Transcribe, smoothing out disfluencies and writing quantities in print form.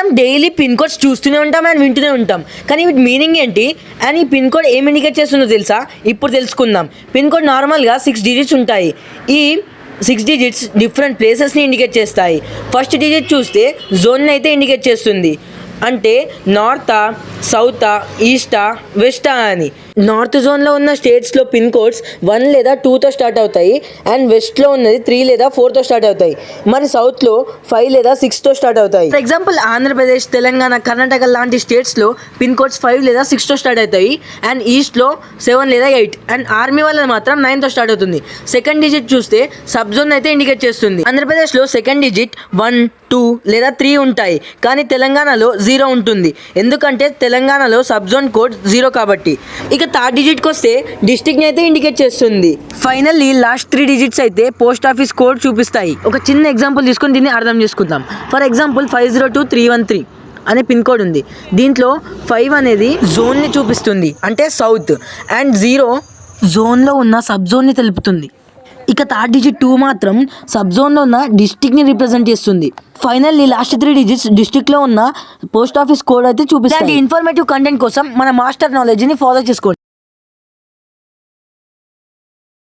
మనం daily pin codes చూస్తూనే ఉంటాం అండ్ వింటూనే ఉంటాం, కానీ వీటి మీనింగ్ ఏంటి అండ్ ఈ పిన్ కోడ్ ఏం ఇండికేట్ చేస్తుందో తెలుసా? ఇప్పుడు తెలుసుకుందాం. పిన్ కోడ్ నార్మల్గా 6 డిజిట్స్ ఉంటాయి. ఈ 6 డిజిట్స్ డిఫరెంట్ ప్లేసెస్ని ఇండికేట్ చేస్తాయి. ఫస్ట్ డిజిట్ చూస్తే జోన్ అయితే ఇండికేట్ చేస్తుంది, అంటే నార్తా, సౌతా, ఈస్టా, వెస్టా అని. నార్త్ జోన్లో ఉన్న స్టేట్స్లో పిన్ కోడ్స్ 1 లేదా 2తో స్టార్ట్ అవుతాయి అండ్ వెస్ట్లో ఉన్నది 3 లేదా 4తో స్టార్ట్ అవుతాయి. మరి సౌత్లో 5 లేదా 6తో స్టార్ట్ అవుతాయి. ఫర్ ఎగ్జాంపుల్ ఆంధ్రప్రదేశ్, తెలంగాణ, కర్ణాటక లాంటి స్టేట్స్లో పిన్ కోడ్స్ 5 లేదా 6తో స్టార్ట్ అవుతాయి అండ్ ఈస్ట్లో 7 లేదా 8 అండ్ ఆర్మీ వాళ్ళది మాత్రం 9తో స్టార్ట్ అవుతుంది. సెకండ్ డిజిట్ చూస్తే సబ్ జోన్ అయితే ఇండికేట్ చేస్తుంది. ఆంధ్రప్రదేశ్లో సెకండ్ డిజిట్ 1, 2 లేదా 3 ఉంటాయి, కానీ తెలంగాణలో 0 ఉంటుంది, ఎందుకంటే తెలంగాణలో సబ్ జోన్ కోడ్ 0 కాబట్టి. ఇక థర్డ్ డిజిట్కి వస్తే డిస్ట్రిక్ట్ని అయితే ఇండికేట్ చేస్తుంది. ఫైనల్లీ లాస్ట్ 3 డిజిట్స్ అయితే పోస్ట్ ఆఫీస్ కోడ్ చూపిస్తాయి. ఒక చిన్న ఎగ్జాంపుల్ తీసుకొని దీన్ని అర్థం చేసుకుందాం. ఫర్ ఎగ్జాంపుల్ 502313 అనే పిన్ కోడ్ ఉంది. దీంట్లో 5 అనేది జోన్ని చూపిస్తుంది, అంటే సౌత్, అండ్ 0 జోన్లో ఉన్న సబ్ జోన్ని తెలుపుతుంది. ఇక థర్డ్ డిజిట్ 2 మాత్రం సబ్ జోన్లో ఉన్న డిస్ట్రిక్ట్ని రిప్రజెంట్ చేస్తుంది. ఫైనల్లీ లాస్ట్ 3 డిజిట్స్ డిస్ట్రిక్ట్లో ఉన్న పోస్ట్ ఆఫీస్ కోడ్ అయితే చూపిస్తాయి. ఇన్ఫర్మేటివ్ కంటెంట్ కోసం మన మాస్టర్ నాలెడ్జ్ని ఫాలో చేసుకోండి.